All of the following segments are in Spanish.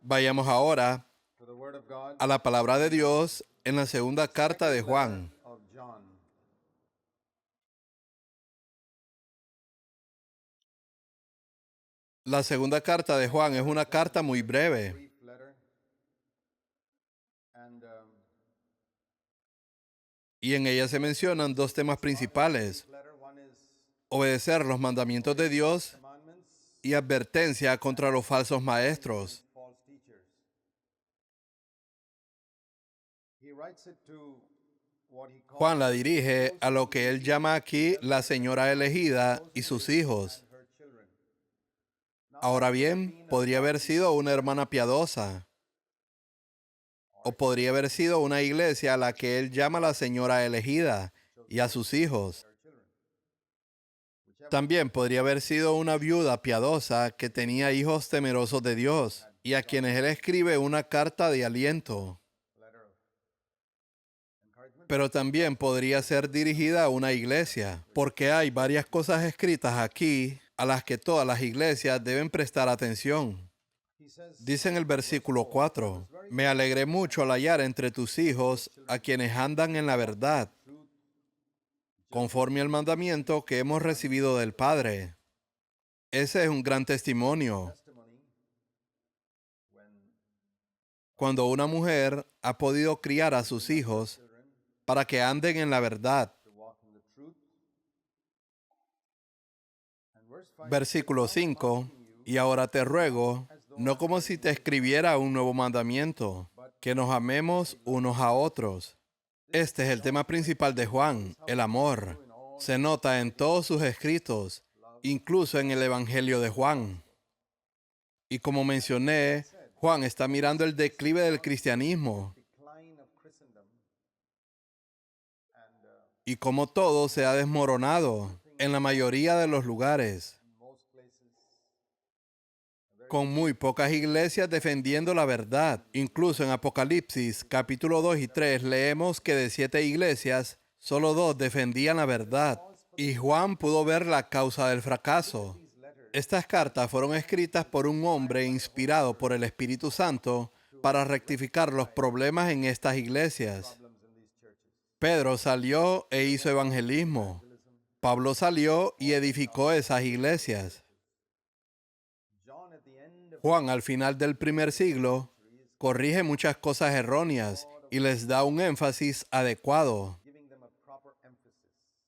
Vayamos ahora a la palabra de Dios en la segunda carta de Juan. La segunda carta de Juan es una carta muy breve. Y en ella se mencionan dos temas principales: obedecer los mandamientos de Dios y advertencia contra los falsos maestros. Juan la dirige a lo que él llama aquí la señora elegida y sus hijos. Ahora bien, podría haber sido una hermana piadosa, o podría haber sido una iglesia a la que él llama la señora elegida y a sus hijos. También podría haber sido una viuda piadosa que tenía hijos temerosos de Dios y a quienes él escribe una carta de aliento. Pero también podría ser dirigida a una iglesia, porque hay varias cosas escritas aquí a las que todas las iglesias deben prestar atención. Dice en el versículo 4, me alegré mucho al hallar entre tus hijos a quienes andan en la verdad, conforme al mandamiento que hemos recibido del Padre. Ese es un gran testimonio. Cuando una mujer ha podido criar a sus hijos para que anden en la verdad. Versículo 5, y ahora te ruego, no como si te escribiera un nuevo mandamiento, que nos amemos unos a otros. Este es el tema principal de Juan, el amor. Se nota en todos sus escritos, incluso en el Evangelio de Juan. Y como mencioné, Juan está mirando el declive del cristianismo y cómo todo se ha desmoronado en la mayoría de los lugares, con muy pocas iglesias defendiendo la verdad. Incluso en Apocalipsis, capítulo 2 y 3, leemos que de 7 iglesias, solo 2 defendían la verdad. Y Juan pudo ver la causa del fracaso. Estas cartas fueron escritas por un hombre inspirado por el Espíritu Santo para rectificar los problemas en estas iglesias. Pedro salió e hizo evangelismo. Pablo salió y edificó esas iglesias. Juan, al final del primer siglo, corrige muchas cosas erróneas y les da un énfasis adecuado.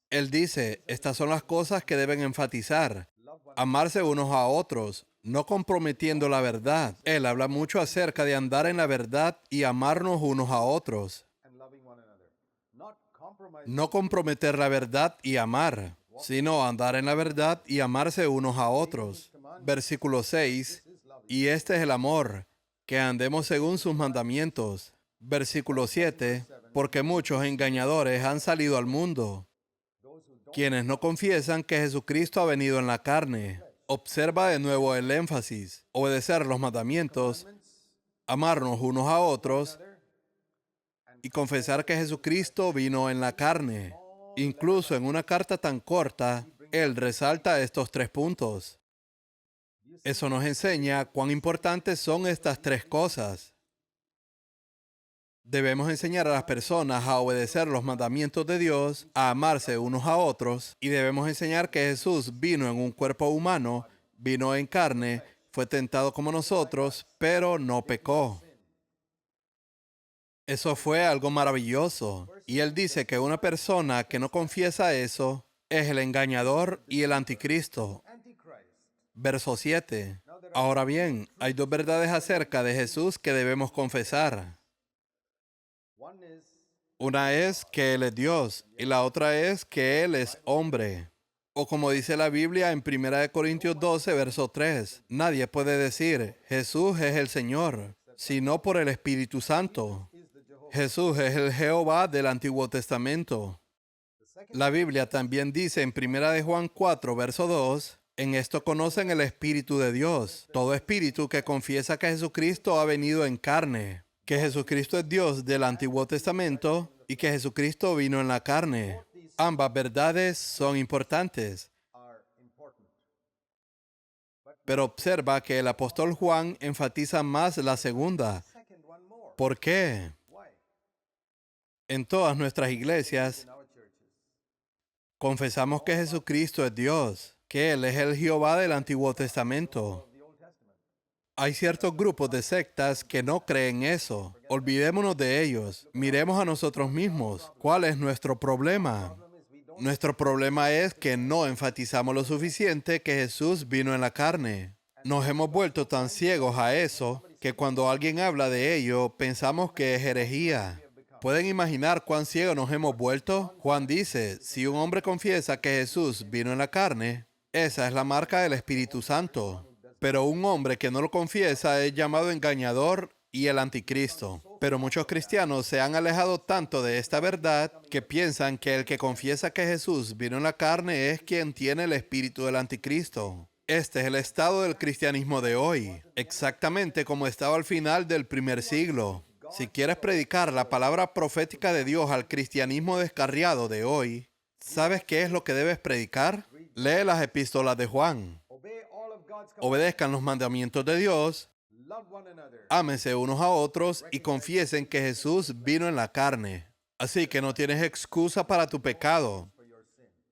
Él dice, estas son las cosas que deben enfatizar: amarse unos a otros, no comprometiendo la verdad. Él habla mucho acerca de andar en la verdad y amarnos unos a otros. No comprometer la verdad y amar, sino andar en la verdad y amarse unos a otros. Versículo 6, y este es el amor, que andemos según sus mandamientos. Versículo 7, porque muchos engañadores han salido al mundo, quienes no confiesan que Jesucristo ha venido en la carne. Observa de nuevo el énfasis: obedecer los mandamientos, amarnos unos a otros y confesar que Jesucristo vino en la carne. Incluso en una carta tan corta, él resalta estos 3 puntos. Eso nos enseña cuán importantes son estas 3 cosas. Debemos enseñar a las personas a obedecer los mandamientos de Dios, a amarse unos a otros, y debemos enseñar que Jesús vino en un cuerpo humano, vino en carne, fue tentado como nosotros, pero no pecó. Eso fue algo maravilloso. Y él dice que una persona que no confiesa eso es el engañador y el anticristo. Verso 7. Ahora bien, hay 2 verdades acerca de Jesús que debemos confesar. Una es que Él es Dios y la otra es que Él es hombre. O como dice la Biblia en 1 Corintios 12, verso 3, nadie puede decir, Jesús es el Señor, sino por el Espíritu Santo. Jesús es el Jehová del Antiguo Testamento. La Biblia también dice en 1 Juan 4, verso 2, en esto conocen el Espíritu de Dios, todo espíritu que confiesa que Jesucristo ha venido en carne, que Jesucristo es Dios del Antiguo Testamento y que Jesucristo vino en la carne. Ambas verdades son importantes. Pero observa que el apóstol Juan enfatiza más la segunda. ¿Por qué? En todas nuestras iglesias confesamos que Jesucristo es Dios, que Él es el Jehová del Antiguo Testamento. Hay ciertos grupos de sectas que no creen eso. Olvidémonos de ellos. Miremos a nosotros mismos. ¿Cuál es nuestro problema? Nuestro problema es que no enfatizamos lo suficiente que Jesús vino en la carne. Nos hemos vuelto tan ciegos a eso que cuando alguien habla de ello, pensamos que es herejía. ¿Pueden imaginar cuán ciegos nos hemos vuelto? Juan dice, si un hombre confiesa que Jesús vino en la carne, esa es la marca del Espíritu Santo. Pero un hombre que no lo confiesa es llamado engañador y el anticristo. Pero muchos cristianos se han alejado tanto de esta verdad que piensan que el que confiesa que Jesús vino en la carne es quien tiene el espíritu del anticristo. Este es el estado del cristianismo de hoy, exactamente como estaba al final del primer siglo. Si quieres predicar la palabra profética de Dios al cristianismo descarriado de hoy, ¿sabes qué es lo que debes predicar? Lee las epístolas de Juan. Obedezcan los mandamientos de Dios, ámense unos a otros y confiesen que Jesús vino en la carne. Así que no tienes excusa para tu pecado.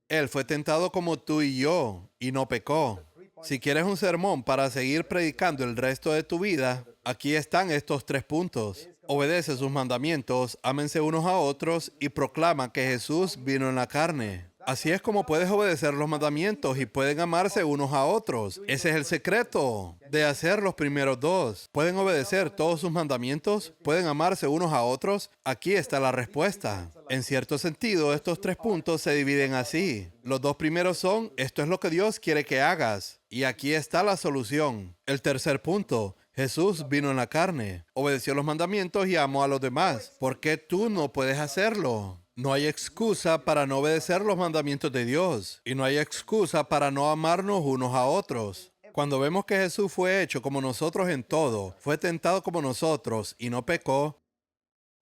Él fue tentado como tú y yo, y no pecó. Si quieres un sermón para seguir predicando el resto de tu vida, aquí están estos 3 puntos. Obedece sus mandamientos, ámense unos a otros y proclama que Jesús vino en la carne. Así es como puedes obedecer los mandamientos y pueden amarse unos a otros. Ese es el secreto de hacer los primeros 2. ¿Pueden obedecer todos sus mandamientos? ¿Pueden amarse unos a otros? Aquí está la respuesta. En cierto sentido, estos 3 puntos se dividen así. Los 2 primeros son, esto es lo que Dios quiere que hagas. Y aquí está la solución. El tercer punto, Jesús vino en la carne, obedeció los mandamientos y amó a los demás. ¿Por qué tú no puedes hacerlo? No hay excusa para no obedecer los mandamientos de Dios. Y no hay excusa para no amarnos unos a otros. Cuando vemos que Jesús fue hecho como nosotros en todo, fue tentado como nosotros y no pecó,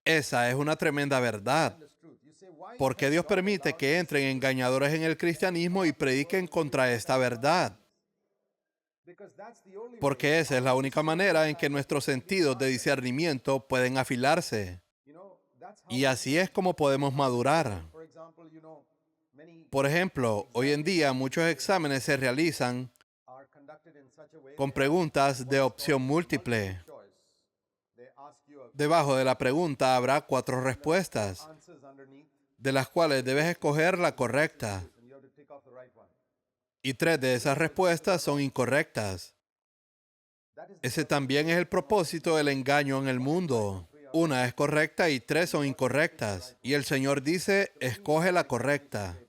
esa es una tremenda verdad. ¿Por qué Dios permite que entren engañadores en el cristianismo y prediquen contra esta verdad? Porque esa es la única manera en que nuestros sentidos de discernimiento pueden afilarse. Y así es como podemos madurar. Por ejemplo, hoy en día muchos exámenes se realizan con preguntas de opción múltiple. Debajo de la pregunta habrá 4 respuestas, de las cuales debes escoger la correcta. Y 3 de esas respuestas son incorrectas. Ese también es el propósito del engaño en el mundo. 1 es correcta y 3 son incorrectas. Y el Señor dice, escoge la correcta.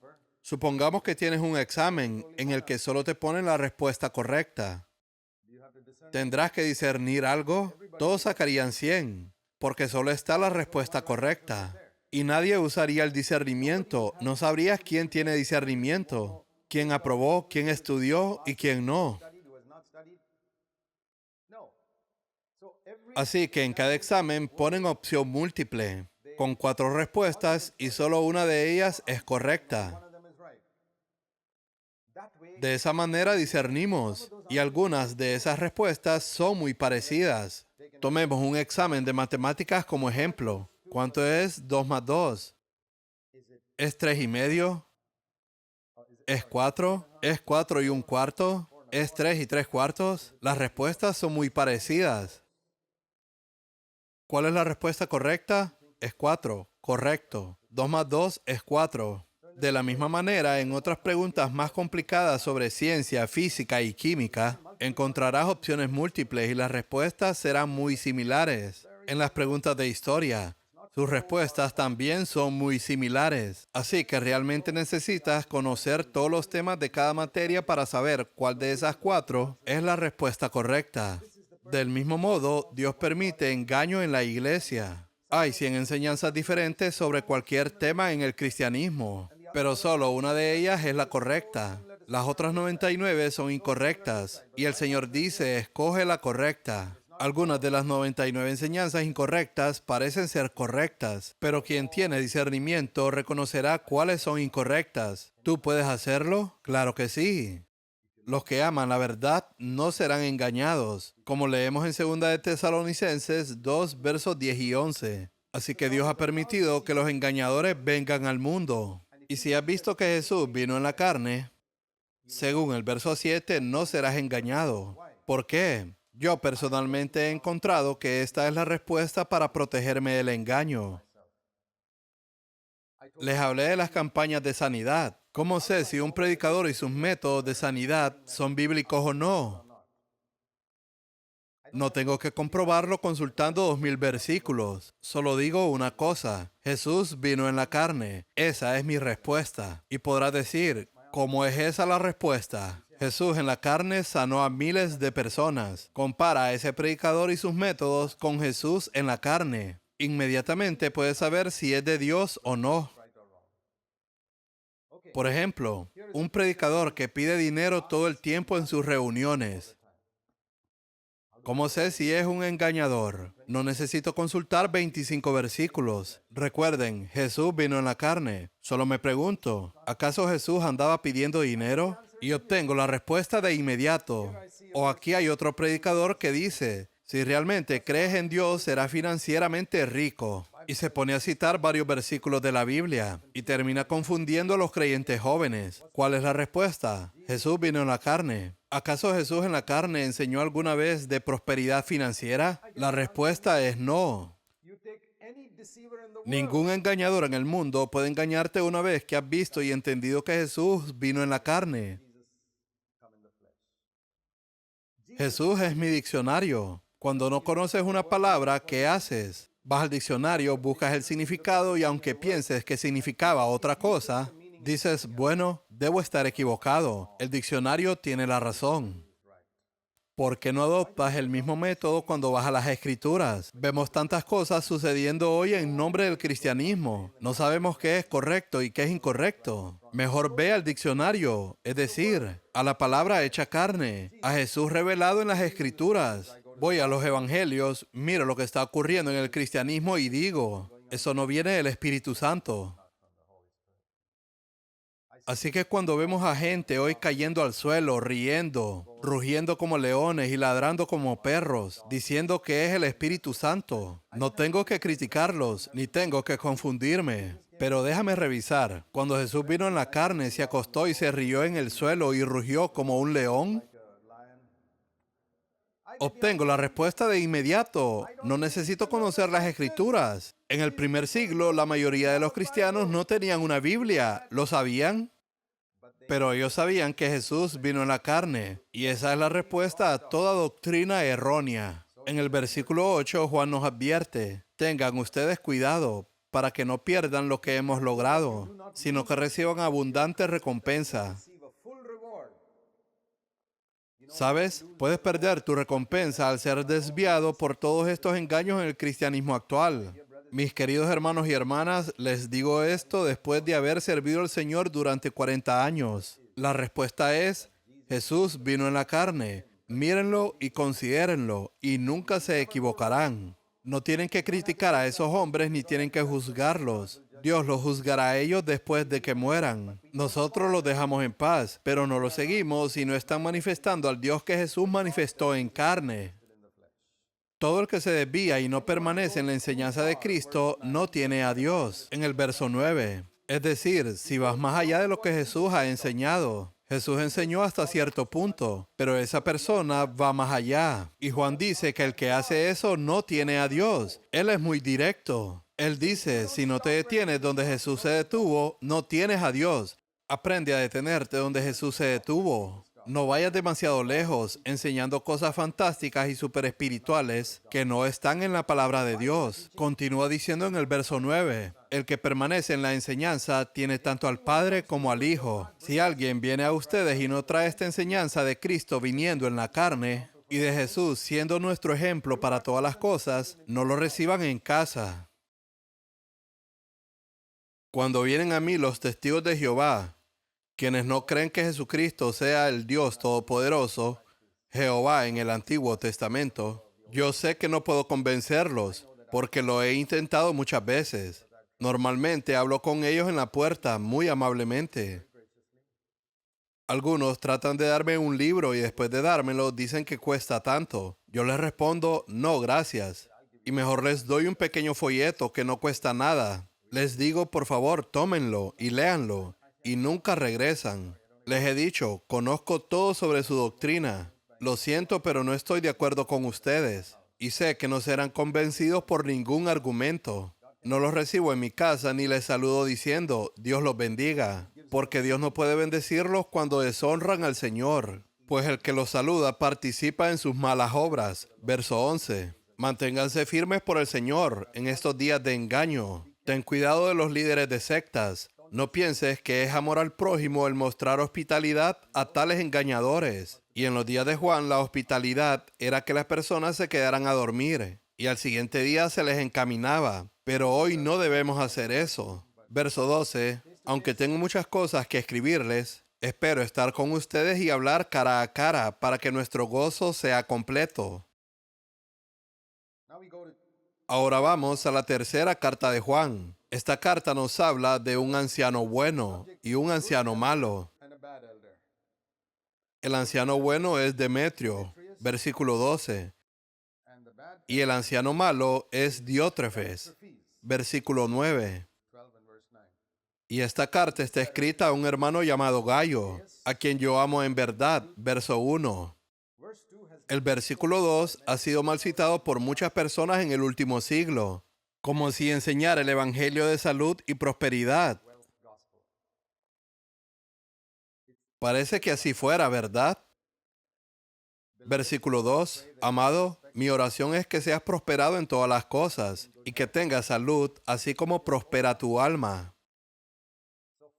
Supongamos que tienes un examen en el que solo te ponen la respuesta correcta. ¿Tendrás que discernir algo? Todos sacarían 100, porque solo está la respuesta correcta. Y nadie usaría el discernimiento. No sabrías quién tiene discernimiento, quién aprobó, quién estudió y quién no. Así que en cada examen ponen opción múltiple, con 4 respuestas y solo una de ellas es correcta. De esa manera discernimos, y algunas de esas respuestas son muy parecidas. Tomemos un examen de matemáticas como ejemplo. ¿Cuánto es 2 más 2? ¿Es 3 y medio? ¿Es 4? ¿Es 4 y un cuarto? ¿Es 3 y 3 cuartos? Las respuestas son muy parecidas. ¿Cuál es la respuesta correcta? Es 4. Correcto. 2 más 2 es 4. De la misma manera, en otras preguntas más complicadas sobre ciencia, física y química, encontrarás opciones múltiples y las respuestas serán muy similares. En las preguntas de historia, sus respuestas también son muy similares. Así que realmente necesitas conocer todos los temas de cada materia para saber cuál de esas 4 es la respuesta correcta. Del mismo modo, Dios permite engaño en la iglesia. Hay 100 enseñanzas diferentes sobre cualquier tema en el cristianismo, pero solo una de ellas es la correcta. Las otras 99 son incorrectas, y el Señor dice, escoge la correcta. Algunas de las 99 enseñanzas incorrectas parecen ser correctas, pero quien tiene discernimiento reconocerá cuáles son incorrectas. ¿Tú puedes hacerlo? Claro que sí. Los que aman la verdad no serán engañados, como leemos en 2 de Tesalonicenses 2, versos 10 y 11. Así que Dios ha permitido que los engañadores vengan al mundo. Y si has visto que Jesús vino en la carne, según el verso 7, no serás engañado. ¿Por qué? Yo personalmente he encontrado que esta es la respuesta para protegerme del engaño. Les hablé de las campañas de sanidad. ¿Cómo sé si un predicador y sus métodos de sanidad son bíblicos o no? No tengo que comprobarlo consultando 2000 versículos. Solo digo una cosa. Jesús vino en la carne. Esa es mi respuesta. Y podrás decir, ¿cómo es esa la respuesta? Jesús en la carne sanó a miles de personas. Compara a ese predicador y sus métodos con Jesús en la carne. Inmediatamente puedes saber si es de Dios o no. Por ejemplo, un predicador que pide dinero todo el tiempo en sus reuniones. ¿Cómo sé si es un engañador? No necesito consultar 25 versículos. Recuerden, Jesús vino en la carne. Solo me pregunto, ¿acaso Jesús andaba pidiendo dinero? Y obtengo la respuesta de inmediato. O aquí hay otro predicador que dice, si realmente crees en Dios, serás financieramente rico. Y se pone a citar varios versículos de la Biblia y termina confundiendo a los creyentes jóvenes. ¿Cuál es la respuesta? Jesús vino en la carne. ¿Acaso Jesús en la carne enseñó alguna vez de prosperidad financiera? La respuesta es no. Ningún engañador en el mundo puede engañarte una vez que has visto y entendido que Jesús vino en la carne. Jesús es mi diccionario. Cuando no conoces una palabra, ¿qué haces? Vas al diccionario, buscas el significado y aunque pienses que significaba otra cosa, dices, bueno, debo estar equivocado. El diccionario tiene la razón. ¿Por qué no adoptas el mismo método cuando vas a las Escrituras? Vemos tantas cosas sucediendo hoy en nombre del cristianismo. No sabemos qué es correcto y qué es incorrecto. Mejor ve al diccionario, es decir, a la palabra hecha carne, a Jesús revelado en las Escrituras. Voy a los evangelios, miro lo que está ocurriendo en el cristianismo y digo, eso no viene del Espíritu Santo. Así que cuando vemos a gente hoy cayendo al suelo, riendo, rugiendo como leones y ladrando como perros, diciendo que es el Espíritu Santo, no tengo que criticarlos, ni tengo que confundirme. Pero déjame revisar. Cuando Jesús vino en la carne, se acostó y se rió en el suelo y rugió como un león. Obtengo la respuesta de inmediato. No necesito conocer las Escrituras. En el primer siglo, la mayoría de los cristianos no tenían una Biblia. ¿Lo sabían? Pero ellos sabían que Jesús vino en la carne, y esa es la respuesta a toda doctrina errónea. En el versículo 8, Juan nos advierte, tengan ustedes cuidado para que no pierdan lo que hemos logrado, sino que reciban abundante recompensa. ¿Sabes? Puedes perder tu recompensa al ser desviado por todos estos engaños en el cristianismo actual. Mis queridos hermanos y hermanas, les digo esto después de haber servido al Señor durante 40 años. La respuesta es, Jesús vino en la carne. Mírenlo y considérenlo, y nunca se equivocarán. No tienen que criticar a esos hombres ni tienen que juzgarlos. Dios los juzgará a ellos después de que mueran. Nosotros los dejamos en paz, pero no los seguimos y no están manifestando al Dios que Jesús manifestó en carne. Todo el que se desvía y no permanece en la enseñanza de Cristo no tiene a Dios. En el verso 9. Es decir, si vas más allá de lo que Jesús ha enseñado. Jesús enseñó hasta cierto punto, pero esa persona va más allá. Y Juan dice que el que hace eso no tiene a Dios. Él es muy directo. Él dice, si no te detienes donde Jesús se detuvo, no tienes a Dios. Aprende a detenerte donde Jesús se detuvo. No vayas demasiado lejos enseñando cosas fantásticas y super espirituales que no están en la palabra de Dios. Continúa diciendo en el verso 9, el que permanece en la enseñanza tiene tanto al Padre como al Hijo. Si alguien viene a ustedes y no trae esta enseñanza de Cristo viniendo en la carne y de Jesús siendo nuestro ejemplo para todas las cosas, no lo reciban en casa. Cuando vienen a mí los testigos de Jehová, quienes no creen que Jesucristo sea el Dios Todopoderoso, Jehová en el Antiguo Testamento, yo sé que no puedo convencerlos, porque lo he intentado muchas veces. Normalmente hablo con ellos en la puerta, muy amablemente. Algunos tratan de darme un libro y después de dármelo dicen que cuesta tanto. Yo les respondo, no, gracias. Y mejor les doy un pequeño folleto que no cuesta nada. Les digo, por favor, tómenlo y léanlo. Y nunca regresan. Les he dicho, conozco todo sobre su doctrina. Lo siento, pero no estoy de acuerdo con ustedes. Y sé que no serán convencidos por ningún argumento. No los recibo en mi casa ni les saludo diciendo, Dios los bendiga, porque Dios no puede bendecirlos cuando deshonran al Señor, pues el que los saluda participa en sus malas obras. Verso 11. Manténganse firmes por el Señor en estos días de engaño. Ten cuidado de los líderes de sectas. No pienses que es amor al prójimo el mostrar hospitalidad a tales engañadores. Y en los días de Juan, la hospitalidad era que las personas se quedaran a dormir y al siguiente día se les encaminaba. Pero hoy no debemos hacer eso. Verso 12. Aunque tengo muchas cosas que escribirles, espero estar con ustedes y hablar cara a cara para que nuestro gozo sea completo. Ahora vamos a la tercera carta de Juan. Esta carta nos habla de un anciano bueno y un anciano malo. El anciano bueno es Demetrio, versículo 12. Y el anciano malo es Diótrefes, versículo 9. Y esta carta está escrita a un hermano llamado Gayo, a quien yo amo en verdad, verso 1. El versículo 2 ha sido mal citado por muchas personas en el último siglo, como si enseñara el evangelio de salud y prosperidad. Parece que así fuera, ¿verdad? Versículo 2. Amado, mi oración es que seas prosperado en todas las cosas y que tengas salud, así como prospera tu alma.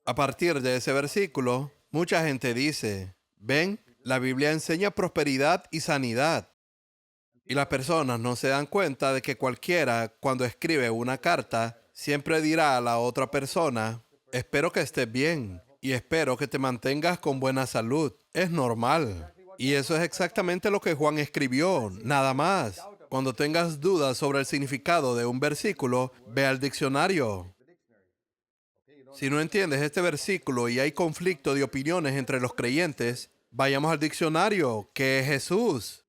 A partir de ese versículo, mucha gente dice, ven, la Biblia enseña prosperidad y sanidad. Y las personas no se dan cuenta de que cualquiera, cuando escribe una carta, siempre dirá a la otra persona, espero que estés bien y espero que te mantengas con buena salud. Es normal. Y eso es exactamente lo que Juan escribió, nada más. Cuando tengas dudas sobre el significado de un versículo, ve al diccionario. Si no entiendes este versículo y hay conflicto de opiniones entre los creyentes, vayamos al diccionario, ¿qué es Jesús?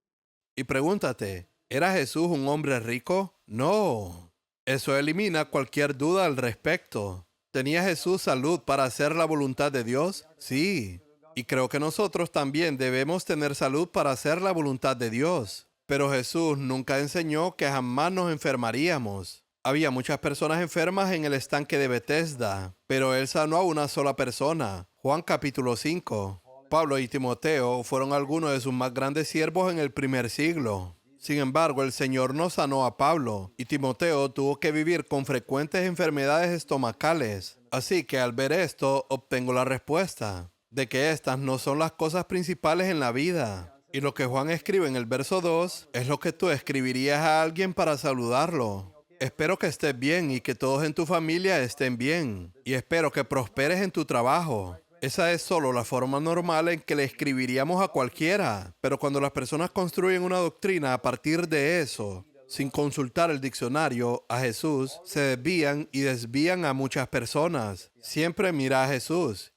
Y pregúntate, ¿era Jesús un hombre rico? No. Eso elimina cualquier duda al respecto. ¿Tenía Jesús salud para hacer la voluntad de Dios? Sí. Y creo que nosotros también debemos tener salud para hacer la voluntad de Dios. Pero Jesús nunca enseñó que jamás nos enfermaríamos. Había muchas personas enfermas en el estanque de Bethesda, pero Él sanó a una sola persona. Juan capítulo 5. Pablo y Timoteo fueron algunos de sus más grandes siervos en el primer siglo. Sin embargo, el Señor no sanó a Pablo y Timoteo tuvo que vivir con frecuentes enfermedades estomacales. Así que al ver esto, obtengo la respuesta de que estas no son las cosas principales en la vida. Y lo que Juan escribe en el verso 2 es lo que tú escribirías a alguien para saludarlo. Espero que estés bien y que todos en tu familia estén bien. Y espero que prosperes en tu trabajo. Esa es solo la forma normal en que le escribiríamos a cualquiera. Pero cuando las personas construyen una doctrina a partir de eso, sin consultar el diccionario, a Jesús, se desvían y desvían a muchas personas. Siempre mira a Jesús.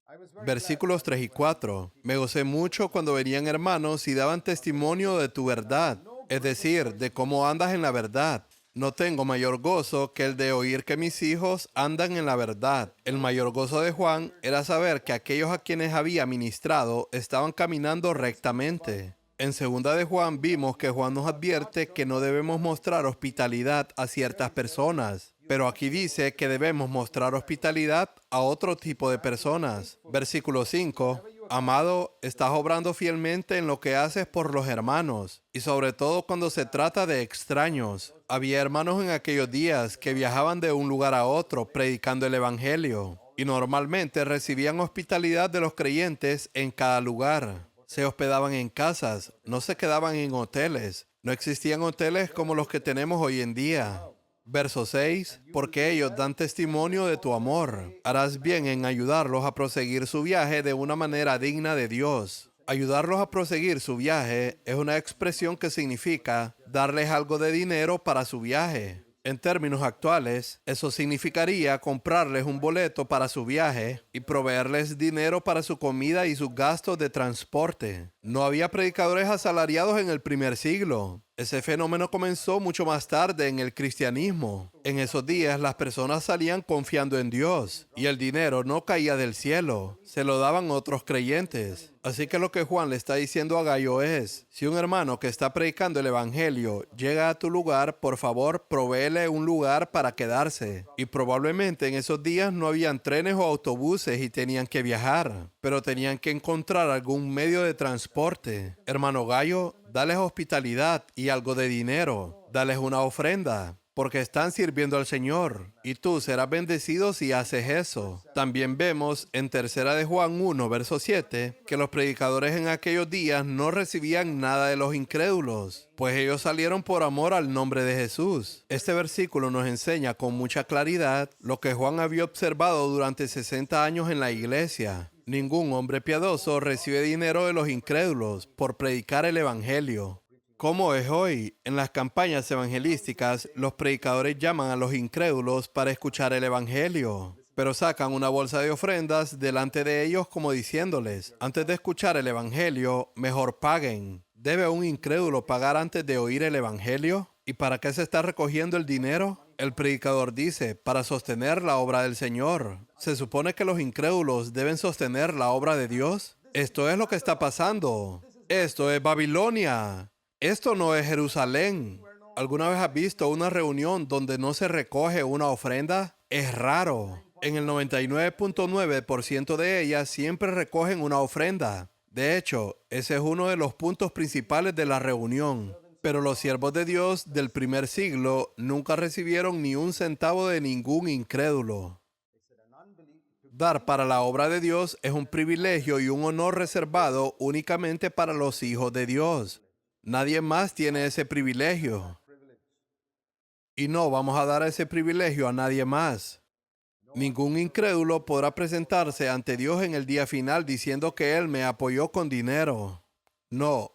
Versículos 3 y 4. Me gocé mucho cuando venían hermanos y daban testimonio de tu verdad, es decir, de cómo andas en la verdad. No tengo mayor gozo que el de oír que mis hijos andan en la verdad. El mayor gozo de Juan era saber que aquellos a quienes había ministrado estaban caminando rectamente. En segunda de Juan vimos que Juan nos advierte que no debemos mostrar hospitalidad a ciertas personas. Pero aquí dice que debemos mostrar hospitalidad a otro tipo de personas. Versículo 5. Amado, estás obrando fielmente en lo que haces por los hermanos, y sobre todo cuando se trata de extraños. Había hermanos en aquellos días que viajaban de un lugar a otro predicando el evangelio, y normalmente recibían hospitalidad de los creyentes en cada lugar. Se hospedaban en casas, no se quedaban en hoteles. No existían hoteles como los que tenemos hoy en día. Verso 6, porque ellos dan testimonio de tu amor. Harás bien en ayudarlos a proseguir su viaje de una manera digna de Dios. Ayudarlos a proseguir su viaje es una expresión que significa darles algo de dinero para su viaje. En términos actuales, eso significaría comprarles un boleto para su viaje y proveerles dinero para su comida y sus gastos de transporte. No había predicadores asalariados en el primer siglo. Ese fenómeno comenzó mucho más tarde en el cristianismo. En esos días las personas salían confiando en Dios y el dinero no caía del cielo, se lo daban otros creyentes. Así que lo que Juan le está diciendo a Gayo es, si un hermano que está predicando el evangelio llega a tu lugar, por favor, provéele un lugar para quedarse. Y probablemente en esos días no habían trenes o autobuses y tenían que viajar, pero tenían que encontrar algún medio de transporte. Hermano Gayo, dales hospitalidad y algo de dinero. Dales una ofrenda, porque están sirviendo al Señor, y tú serás bendecido si haces eso. También vemos en 3 de Juan 1, verso 7, que los predicadores en aquellos días no recibían nada de los incrédulos, pues ellos salieron por amor al nombre de Jesús. Este versículo nos enseña con mucha claridad lo que Juan había observado durante 60 años en la iglesia. Ningún hombre piadoso recibe dinero de los incrédulos por predicar el evangelio. Como es hoy, en las campañas evangelísticas, los predicadores llaman a los incrédulos para escuchar el evangelio, pero sacan una bolsa de ofrendas delante de ellos como diciéndoles, antes de escuchar el evangelio, mejor paguen. ¿Debe un incrédulo pagar antes de oír el evangelio? ¿Y para qué se está recogiendo el dinero? El predicador dice, para sostener la obra del Señor. ¿Se supone que los incrédulos deben sostener la obra de Dios? Esto es lo que está pasando. Esto es Babilonia. Esto no es Jerusalén. ¿Alguna vez has visto una reunión donde no se recoge una ofrenda? Es raro. En el 99.9% de ellas siempre recogen una ofrenda. De hecho, ese es uno de los puntos principales de la reunión. Pero los siervos de Dios del primer siglo nunca recibieron ni un centavo de ningún incrédulo. Dar para la obra de Dios es un privilegio y un honor reservado únicamente para los hijos de Dios. Nadie más tiene ese privilegio. Y no vamos a dar ese privilegio a nadie más. Ningún incrédulo podrá presentarse ante Dios en el día final diciendo que Él me apoyó con dinero. No.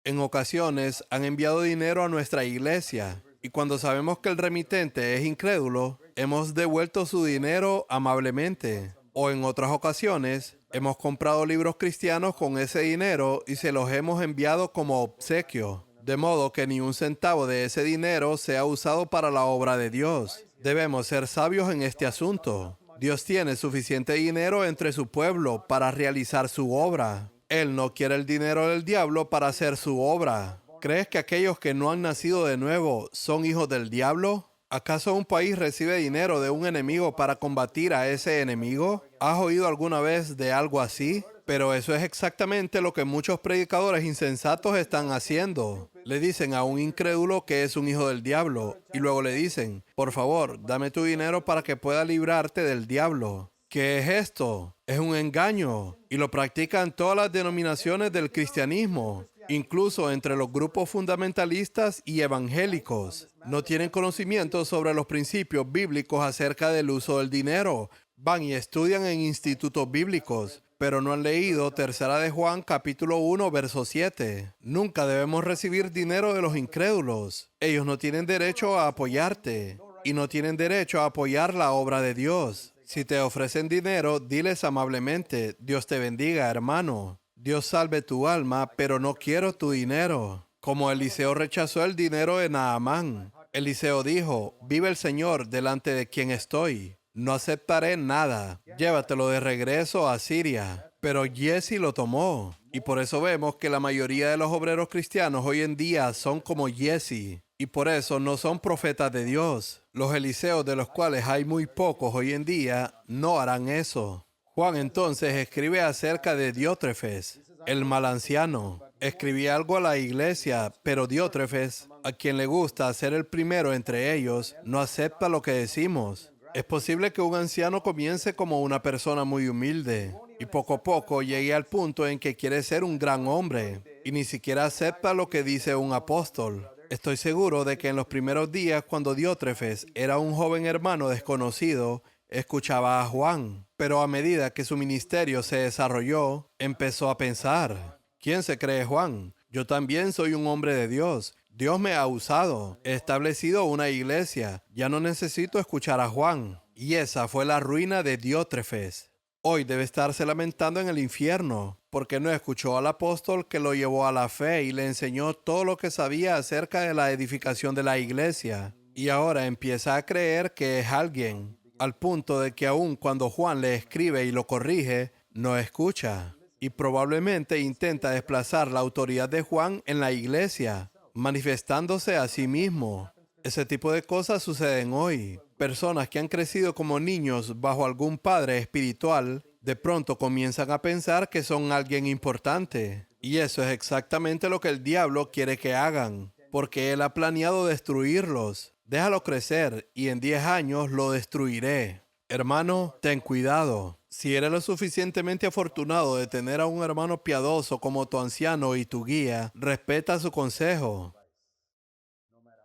En ocasiones han enviado dinero a nuestra iglesia y cuando sabemos que el remitente es incrédulo, hemos devuelto su dinero amablemente. O en otras ocasiones, hemos comprado libros cristianos con ese dinero y se los hemos enviado como obsequio, de modo que ni un centavo de ese dinero sea usado para la obra de Dios. Debemos ser sabios en este asunto. Dios tiene suficiente dinero entre su pueblo para realizar su obra. Él no quiere el dinero del diablo para hacer su obra. ¿Crees que aquellos que no han nacido de nuevo son hijos del diablo? ¿Acaso un país recibe dinero de un enemigo para combatir a ese enemigo? ¿Has oído alguna vez de algo así? Pero eso es exactamente lo que muchos predicadores insensatos están haciendo. Le dicen a un incrédulo que es un hijo del diablo y luego le dicen, por favor, dame tu dinero para que pueda librarte del diablo. ¿Qué es esto? Es un engaño y lo practican todas las denominaciones del cristianismo, incluso entre los grupos fundamentalistas y evangélicos. No tienen conocimiento sobre los principios bíblicos acerca del uso del dinero. Van y estudian en institutos bíblicos, pero no han leído 3 de Juan capítulo 1, verso 7. Nunca debemos recibir dinero de los incrédulos. Ellos no tienen derecho a apoyarte y no tienen derecho a apoyar la obra de Dios. Si te ofrecen dinero, diles amablemente, Dios te bendiga, hermano. Dios salve tu alma, pero no quiero tu dinero. Como Eliseo rechazó el dinero de Naamán. Eliseo dijo, vive el Señor delante de quien estoy. No aceptaré nada. Llévatelo de regreso a Siria. Pero Giezi lo tomó. Y por eso vemos que la mayoría de los obreros cristianos hoy en día son como Giezi. Y por eso no son profetas de Dios. Los Eliseos, de los cuales hay muy pocos hoy en día, no harán eso. Juan entonces escribe acerca de Diótrefes, el mal anciano. Escribía algo a la iglesia, pero Diótrefes, a quien le gusta ser el primero entre ellos, no acepta lo que decimos. Es posible que un anciano comience como una persona muy humilde y poco a poco llegue al punto en que quiere ser un gran hombre y ni siquiera acepta lo que dice un apóstol. Estoy seguro de que en los primeros días, cuando Diótrefes era un joven hermano desconocido, escuchaba a Juan, pero a medida que su ministerio se desarrolló, empezó a pensar, ¿quién se cree Juan? Yo también soy un hombre de Dios. Dios me ha usado. He establecido una iglesia. Ya no necesito escuchar a Juan. Y esa fue la ruina de Diótrefes. Hoy debe estarse lamentando en el infierno, porque no escuchó al apóstol que lo llevó a la fe y le enseñó todo lo que sabía acerca de la edificación de la iglesia. Y ahora empieza a creer que es alguien, al punto de que aun cuando Juan le escribe y lo corrige, no escucha. Y probablemente intenta desplazar la autoridad de Juan en la iglesia, manifestándose a sí mismo. Ese tipo de cosas suceden hoy. Personas que han crecido como niños bajo algún padre espiritual, de pronto comienzan a pensar que son alguien importante. Y eso es exactamente lo que el diablo quiere que hagan, porque él ha planeado destruirlos. Déjalo crecer y en 10 años lo destruiré. Hermano, ten cuidado. Si eres lo suficientemente afortunado de tener a un hermano piadoso como tu anciano y tu guía, respeta su consejo.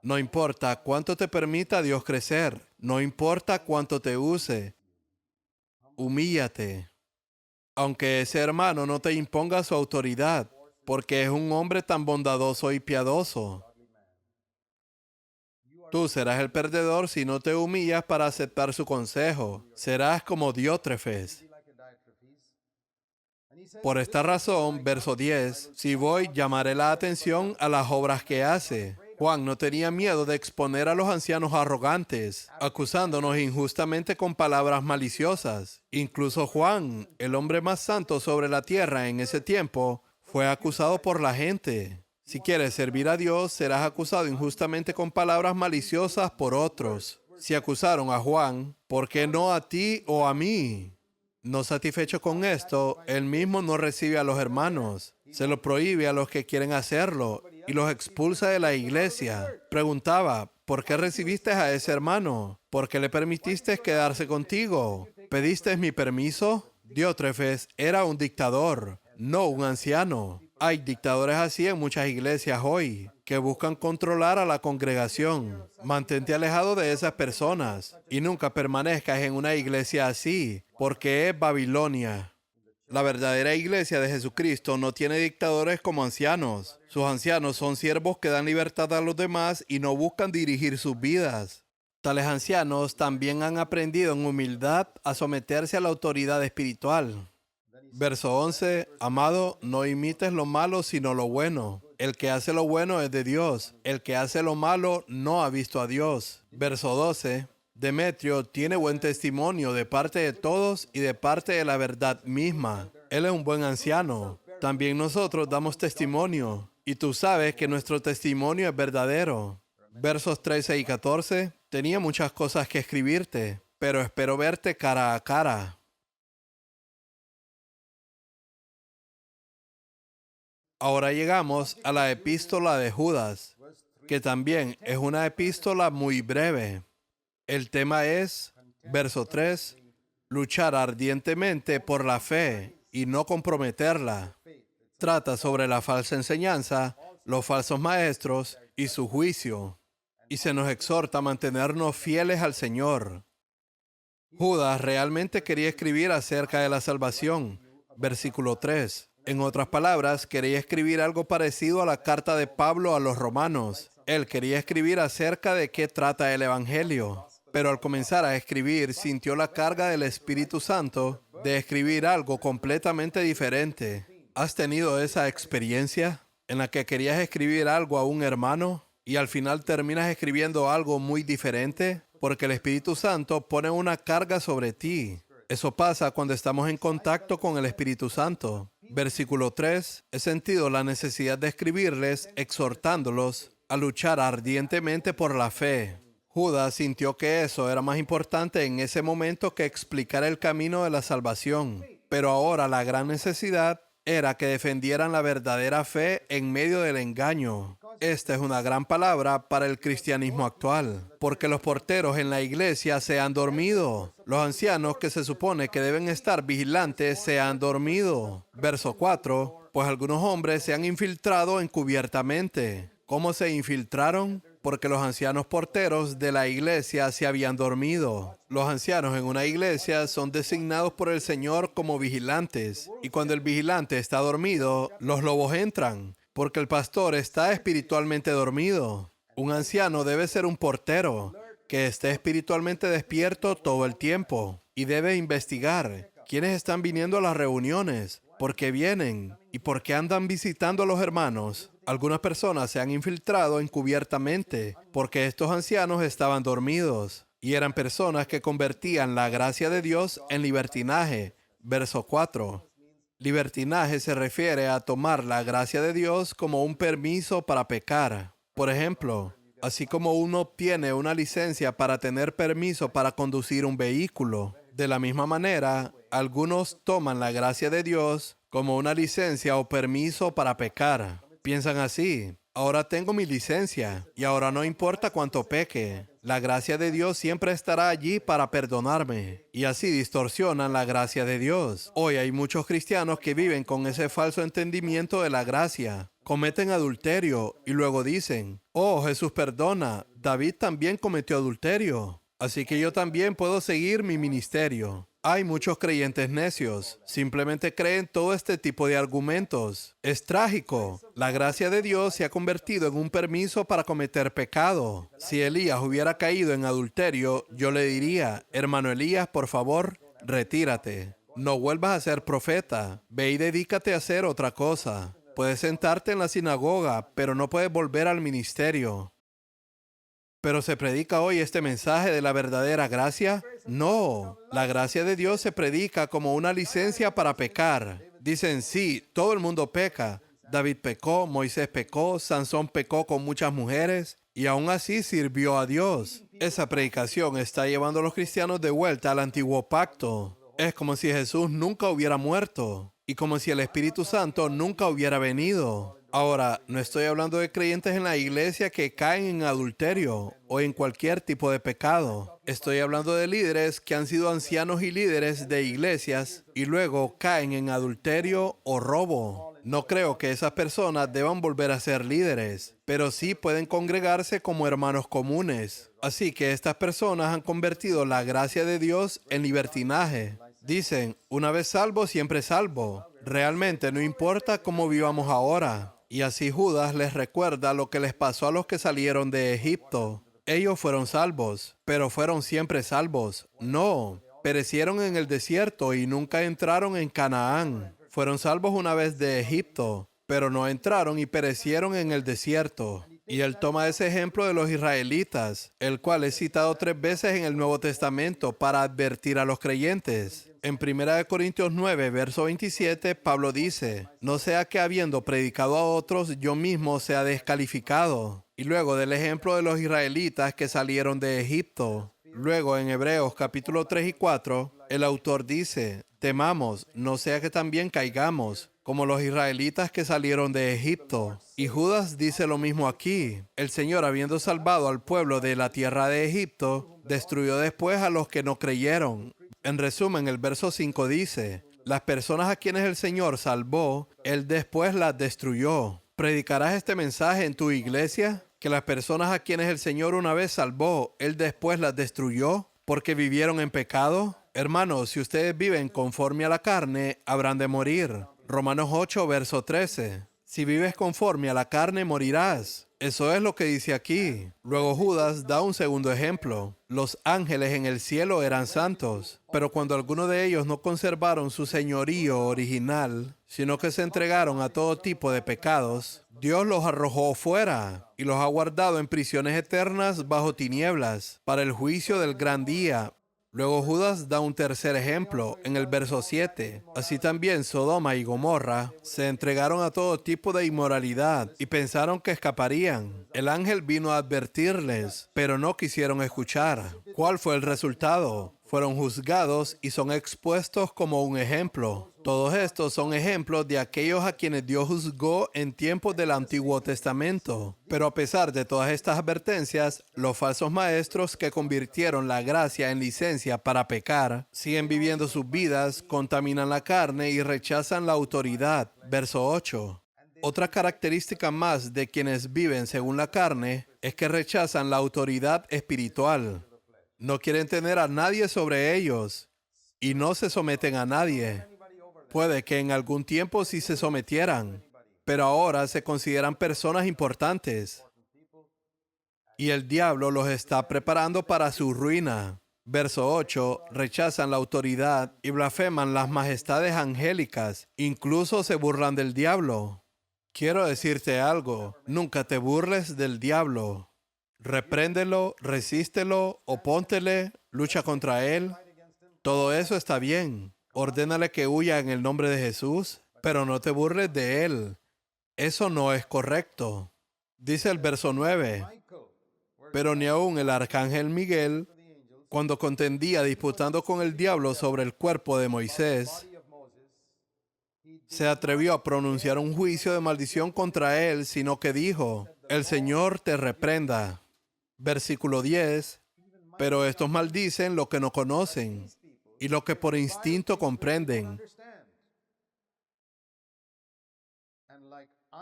No importa cuánto te permita Dios crecer, no importa cuánto te use, humíllate. Aunque ese hermano no te imponga su autoridad, porque es un hombre tan bondadoso y piadoso. Tú serás el perdedor si no te humillas para aceptar su consejo. Serás como Diótrefes. Por esta razón, verso 10, si voy, llamaré la atención a las obras que hace. Juan no tenía miedo de exponer a los ancianos arrogantes, acusándonos injustamente con palabras maliciosas. Incluso Juan, el hombre más santo sobre la tierra en ese tiempo, fue acusado por la gente. Si quieres servir a Dios, serás acusado injustamente con palabras maliciosas por otros. Si acusaron a Juan, ¿por qué no a ti o a mí? No satisfecho con esto, él mismo no recibe a los hermanos. Se lo prohíbe a los que quieren hacerlo y los expulsa de la iglesia. Preguntaba, ¿por qué recibiste a ese hermano? ¿Por qué le permitiste quedarse contigo? ¿Pediste mi permiso? Diótrefes era un dictador, no un anciano. Hay dictadores así en muchas iglesias hoy, que buscan controlar a la congregación. Mantente alejado de esas personas y nunca permanezcas en una iglesia así, porque es Babilonia. La verdadera iglesia de Jesucristo no tiene dictadores como ancianos. Sus ancianos son siervos que dan libertad a los demás y no buscan dirigir sus vidas. Tales ancianos también han aprendido en humildad a someterse a la autoridad espiritual. Verso 11, amado, no imites lo malo sino lo bueno. El que hace lo bueno es de Dios. El que hace lo malo no ha visto a Dios. Verso 12, Demetrio tiene buen testimonio de parte de todos y de parte de la verdad misma. Él es un buen anciano. También nosotros damos testimonio. Y tú sabes que nuestro testimonio es verdadero. Versos 13 y 14, tenía muchas cosas que escribirte, pero espero verte cara a cara. Ahora llegamos a la epístola de Judas, que también es una epístola muy breve. El tema es, verso 3, luchar ardientemente por la fe y no comprometerla. Trata sobre la falsa enseñanza, los falsos maestros y su juicio. Y se nos exhorta a mantenernos fieles al Señor. Judas realmente quería escribir acerca de la salvación. Versículo 3. En otras palabras, quería escribir algo parecido a la carta de Pablo a los romanos. Él quería escribir acerca de qué trata el Evangelio. Pero al comenzar a escribir, sintió la carga del Espíritu Santo de escribir algo completamente diferente. ¿Has tenido esa experiencia en la que querías escribir algo a un hermano y al final terminas escribiendo algo muy diferente? Porque el Espíritu Santo pone una carga sobre ti. Eso pasa cuando estamos en contacto con el Espíritu Santo. Versículo 3. He sentido la necesidad de escribirles, exhortándolos a luchar ardientemente por la fe. Judas sintió que eso era más importante en ese momento que explicar el camino de la salvación. Pero ahora la gran necesidad era que defendieran la verdadera fe en medio del engaño. Esta es una gran palabra para el cristianismo actual, porque los porteros en la iglesia se han dormido. Los ancianos que se supone que deben estar vigilantes se han dormido. Verso 4, pues algunos hombres se han infiltrado encubiertamente. ¿Cómo se infiltraron? Porque los ancianos porteros de la iglesia se habían dormido. Los ancianos en una iglesia son designados por el Señor como vigilantes. Y cuando el vigilante está dormido, los lobos entran. porque el pastor está espiritualmente dormido. Un anciano debe ser un portero que esté espiritualmente despierto todo el tiempo y debe investigar quiénes están viniendo a las reuniones, por qué vienen y por qué andan visitando a los hermanos. Algunas personas se han infiltrado encubiertamente porque estos ancianos estaban dormidos y eran personas que convertían la gracia de Dios en libertinaje. Verso 4. Libertinaje se refiere a tomar la gracia de Dios como un permiso para pecar. Por ejemplo, así como uno obtiene una licencia para tener permiso para conducir un vehículo, de la misma manera, algunos toman la gracia de Dios como una licencia o permiso para pecar. Piensan así: ahora tengo mi licencia y ahora no importa cuánto peque. La gracia de Dios siempre estará allí para perdonarme. Y así distorsionan la gracia de Dios. Hoy hay muchos cristianos que viven con ese falso entendimiento de la gracia. Cometen adulterio y luego dicen: oh, Jesús perdona, David también cometió adulterio, así que yo también puedo seguir mi ministerio. Hay muchos creyentes necios. Simplemente creen todo este tipo de argumentos. Es trágico. La gracia de Dios se ha convertido en un permiso para cometer pecado. Si Elías hubiera caído en adulterio, yo le diría: hermano Elías, por favor, retírate. No vuelvas a ser profeta. Ve y dedícate a hacer otra cosa. Puedes sentarte en la sinagoga, pero no puedes volver al ministerio. ¿Pero se predica hoy este mensaje de la verdadera gracia? No, la gracia de Dios se predica como una licencia para pecar. Dicen: sí, todo el mundo peca. David pecó, Moisés pecó, Sansón pecó con muchas mujeres y aún así sirvió a Dios. Esa predicación está llevando a los cristianos de vuelta al antiguo pacto. Es como si Jesús nunca hubiera muerto y como si el Espíritu Santo nunca hubiera venido. Ahora, no estoy hablando de creyentes en la iglesia que caen en adulterio o en cualquier tipo de pecado. Estoy hablando de líderes que han sido ancianos y líderes de iglesias y luego caen en adulterio o robo. No creo que esas personas deban volver a ser líderes, pero sí pueden congregarse como hermanos comunes. Así que estas personas han convertido la gracia de Dios en libertinaje. Dicen: una vez salvo, siempre salvo. Realmente no importa cómo vivamos ahora. Y así Judas les recuerda lo que les pasó a los que salieron de Egipto. Ellos fueron salvos, pero fueron siempre salvos. No, perecieron en el desierto y nunca entraron en Canaán. Fueron salvos una vez de Egipto, pero no entraron y perecieron en el desierto. Y él toma ese ejemplo de los israelitas, el cual es citado 3 veces en el Nuevo Testamento para advertir a los creyentes. En 1 Corintios 9, verso 27, Pablo dice: no sea que habiendo predicado a otros, yo mismo sea descalificado. Y luego del ejemplo de los israelitas que salieron de Egipto. Luego en Hebreos capítulo 3 y 4, el autor dice: temamos, no sea que también caigamos, como los israelitas que salieron de Egipto. Y Judas dice lo mismo aquí. El Señor, habiendo salvado al pueblo de la tierra de Egipto, destruyó después a los que no creyeron. En resumen, el verso 5 dice: las personas a quienes el Señor salvó, Él después las destruyó. ¿Predicarás este mensaje en tu iglesia? Que las personas a quienes el Señor una vez salvó, Él después las destruyó porque vivieron en pecado. Hermanos, si ustedes viven conforme a la carne, habrán de morir. Romanos 8, verso 13. Si vives conforme a la carne, morirás. Eso es lo que dice aquí. Luego Judas da un segundo ejemplo. Los ángeles en el cielo eran santos, pero cuando algunos de ellos no conservaron su señorío original, sino que se entregaron a todo tipo de pecados, Dios los arrojó fuera y los ha guardado en prisiones eternas bajo tinieblas, para el juicio del gran día. Luego Judas da un tercer ejemplo en el verso 7. Así también Sodoma y Gomorra se entregaron a todo tipo de inmoralidad y pensaron que escaparían. El ángel vino a advertirles, pero no quisieron escuchar. ¿Cuál fue el resultado? Fueron juzgados y son expuestos como un ejemplo. Todos estos son ejemplos de aquellos a quienes Dios juzgó en tiempos del Antiguo Testamento. Pero a pesar de todas estas advertencias, los falsos maestros que convirtieron la gracia en licencia para pecar, siguen viviendo sus vidas, contaminan la carne y rechazan la autoridad. Verso 8. Otra característica más de quienes viven según la carne es que rechazan la autoridad espiritual. No quieren tener a nadie sobre ellos y no se someten a nadie. Puede que en algún tiempo sí se sometieran, pero ahora se consideran personas importantes. Y el diablo los está preparando para su ruina. Verso 8, rechazan la autoridad y blasfeman las majestades angélicas. Incluso se burlan del diablo. Quiero decirte algo, nunca te burles del diablo. Repréndelo, resístelo, opóntele, lucha contra él. Todo eso está bien. Ordénale que huya en el nombre de Jesús, pero no te burles de él. Eso no es correcto. Dice el verso 9, pero ni aun el arcángel Miguel, cuando contendía disputando con el diablo sobre el cuerpo de Moisés, se atrevió a pronunciar un juicio de maldición contra él, sino que dijo, el Señor te reprenda. Versículo 10, pero estos maldicen lo que no conocen y lo que por instinto comprenden.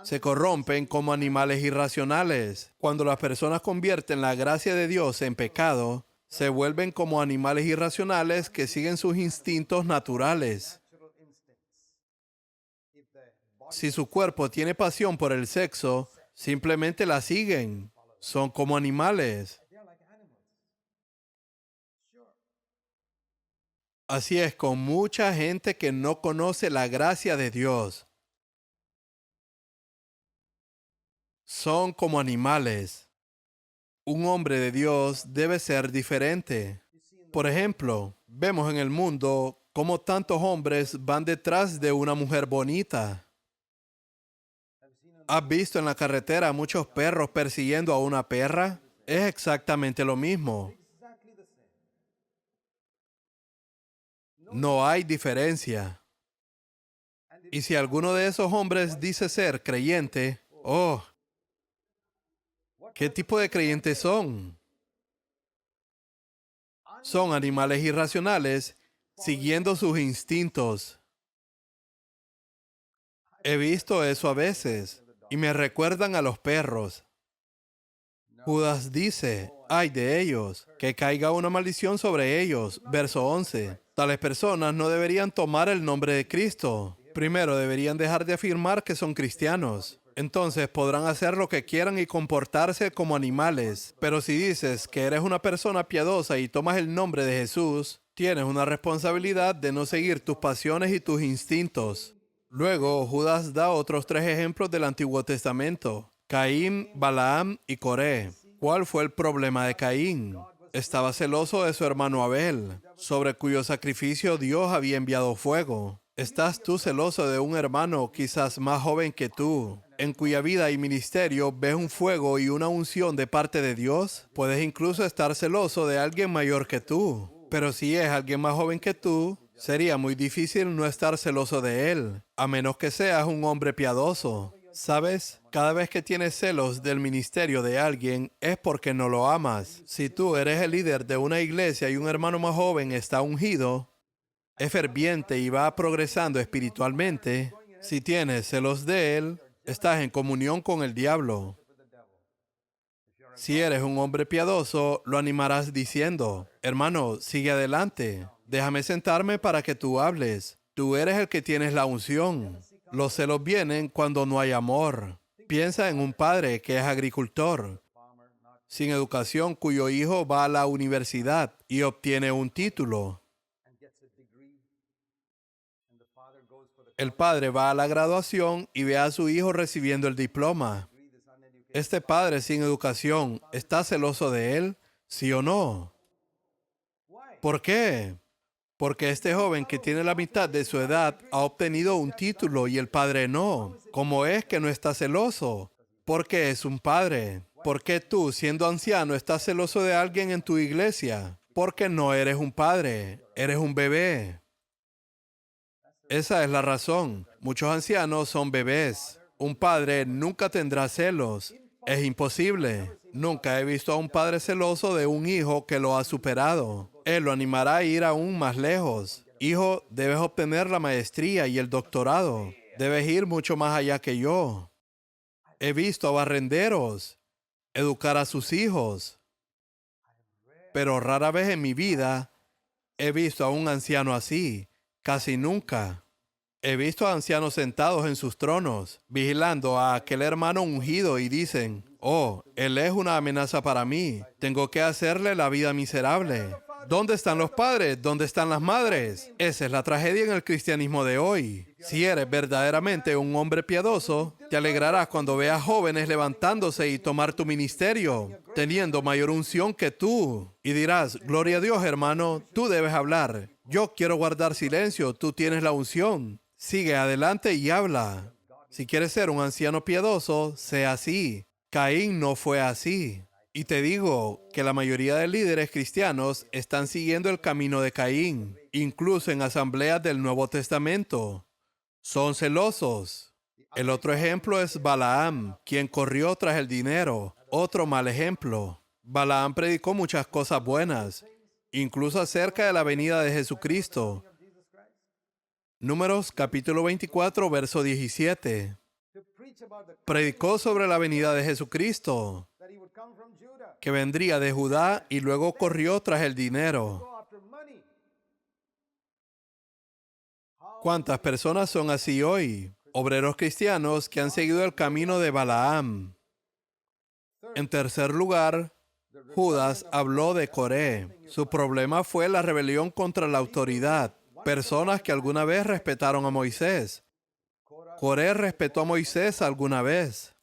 Se corrompen como animales irracionales. Cuando las personas convierten la gracia de Dios en pecado, se vuelven como animales irracionales que siguen sus instintos naturales. Si su cuerpo tiene pasión por el sexo, simplemente la siguen. Son como animales. Así es con mucha gente que no conoce la gracia de Dios. Son como animales. Un hombre de Dios debe ser diferente. Por ejemplo, vemos en el mundo cómo tantos hombres van detrás de una mujer bonita. ¿Has visto en la carretera muchos perros persiguiendo a una perra? Es exactamente lo mismo. No hay diferencia. Y si alguno de esos hombres dice ser creyente, oh, ¿qué tipo de creyentes son? Son animales irracionales siguiendo sus instintos. He visto eso a veces y me recuerdan a los perros. Judas dice, ay de ellos, que caiga una maldición sobre ellos. Verso 11. Tales personas no deberían tomar el nombre de Cristo. Primero deberían dejar de afirmar que son cristianos. Entonces podrán hacer lo que quieran y comportarse como animales. Pero si dices que eres una persona piadosa y tomas el nombre de Jesús, tienes una responsabilidad de no seguir tus pasiones y tus instintos. Luego, Judas da otros 3 ejemplos del Antiguo Testamento: Caín, Balaam y Coré. ¿Cuál fue el problema de Caín? Estaba celoso de su hermano Abel, sobre cuyo sacrificio Dios había enviado fuego. ¿Estás tú celoso de un hermano quizás más joven que tú, en cuya vida y ministerio ves un fuego y una unción de parte de Dios? Puedes incluso estar celoso de alguien mayor que tú, pero si es alguien más joven que tú, sería muy difícil no estar celoso de él, a menos que seas un hombre piadoso. ¿Sabes? Cada vez que tienes celos del ministerio de alguien es porque no lo amas. Si tú eres el líder de una iglesia y un hermano más joven está ungido, es ferviente y va progresando espiritualmente, si tienes celos de él, estás en comunión con el diablo. Si eres un hombre piadoso, lo animarás diciendo, hermano, sigue adelante. Déjame sentarme para que tú hables. Tú eres el que tienes la unción. Los celos vienen cuando no hay amor. Piensa en un padre que es agricultor, sin educación, cuyo hijo va a la universidad y obtiene un título. El padre va a la graduación y ve a su hijo recibiendo el diploma. Este padre sin educación, ¿está celoso de él? ¿Sí o no? ¿Por qué? Porque este joven que tiene la mitad de su edad ha obtenido un título y el padre no. ¿Cómo es que no está celoso? Porque es un padre. ¿Por qué tú, siendo anciano, estás celoso de alguien en tu iglesia? Porque no eres un padre, eres un bebé. Esa es la razón. Muchos ancianos son bebés. Un padre nunca tendrá celos. Es imposible. Nunca he visto a un padre celoso de un hijo que lo ha superado. Él lo animará a ir aún más lejos. Hijo, debes obtener la maestría y el doctorado. Debes ir mucho más allá que yo. He visto a barrenderos educar a sus hijos, pero rara vez en mi vida he visto a un anciano así. Casi nunca. He visto a ancianos sentados en sus tronos, vigilando a aquel hermano ungido y dicen, oh, él es una amenaza para mí, tengo que hacerle la vida miserable. ¿Dónde están los padres? ¿Dónde están las madres? Esa es la tragedia en el cristianismo de hoy. Si eres verdaderamente un hombre piadoso, te alegrarás cuando veas jóvenes levantándose y tomar tu ministerio, teniendo mayor unción que tú. Y dirás, gloria a Dios, hermano, tú debes hablar. Yo quiero guardar silencio, tú tienes la unción. Sigue adelante y habla. Si quieres ser un anciano piadoso, sea así. Caín no fue así. Y te digo que la mayoría de líderes cristianos están siguiendo el camino de Caín, incluso en asambleas del Nuevo Testamento. Son celosos. El otro ejemplo es Balaam, quien corrió tras el dinero. Otro mal ejemplo. Balaam predicó muchas cosas buenas, incluso acerca de la venida de Jesucristo. Números capítulo 24, verso 17. Predicó sobre la venida de Jesucristo, que vendría de Judá, y luego corrió tras el dinero. ¿Cuántas personas son así hoy? Obreros cristianos que han seguido el camino de Balaam. En tercer lugar, Judas habló de Coré. Su problema fue la rebelión contra la autoridad. Personas que alguna vez respetaron a Moisés. Coré respetó a Moisés alguna vez.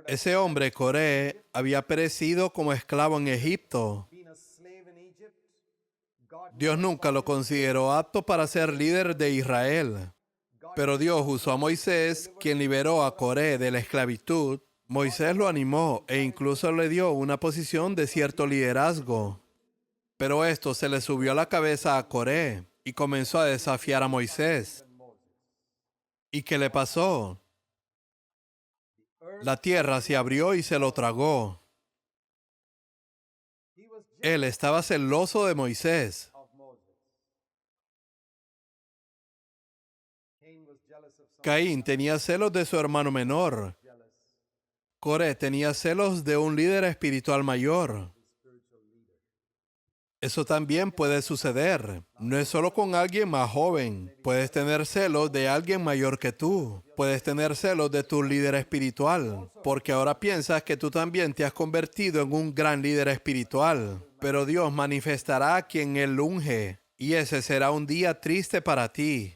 Ese hombre, Coré, había perecido como esclavo en Egipto. Dios nunca lo consideró apto para ser líder de Israel. Pero Dios usó a Moisés, quien liberó a Coré de la esclavitud. Moisés lo animó e incluso le dio una posición de cierto liderazgo. Pero esto se le subió a la cabeza a Coré y comenzó a desafiar a Moisés. ¿Y qué le pasó? La tierra se abrió y se lo tragó. Él estaba celoso de Moisés. Caín tenía celos de su hermano menor. Coré tenía celos de un líder espiritual mayor. Eso también puede suceder. No es solo con alguien más joven. Puedes tener celos de alguien mayor que tú. Puedes tener celos de tu líder espiritual, porque ahora piensas que tú también te has convertido en un gran líder espiritual. Pero Dios manifestará a quien Él unge, y ese será un día triste para ti.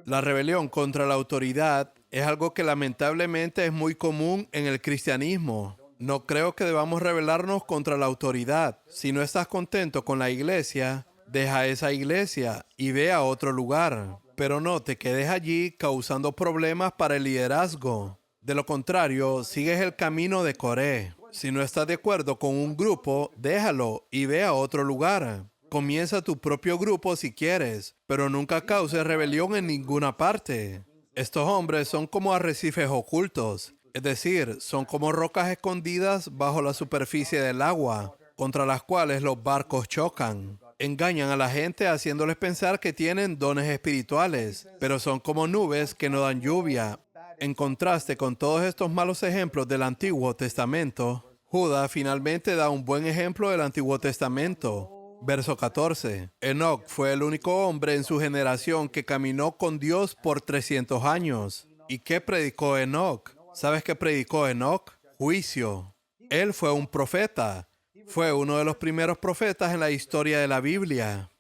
La rebelión contra la autoridad es algo que lamentablemente es muy común en el cristianismo. No creo que debamos rebelarnos contra la autoridad. Si no estás contento con la iglesia, deja esa iglesia y ve a otro lugar. Pero no te quedes allí causando problemas para el liderazgo. De lo contrario, sigues el camino de Coré. Si no estás de acuerdo con un grupo, déjalo y ve a otro lugar. Comienza tu propio grupo si quieres, pero nunca causes rebelión en ninguna parte. Estos hombres son como arrecifes ocultos, es decir, son como rocas escondidas bajo la superficie del agua, contra las cuales los barcos chocan. Engañan a la gente haciéndoles pensar que tienen dones espirituales, pero son como nubes que no dan lluvia. En contraste con todos estos malos ejemplos del Antiguo Testamento, Judas finalmente da un buen ejemplo del Antiguo Testamento. Verso 14. Enoc fue el único hombre en su generación que caminó con Dios por 300 años. ¿Y qué predicó Enoc? ¿Sabes qué predicó Enoc? Juicio. Él fue un profeta. Fue uno de los primeros profetas en la historia de la Biblia.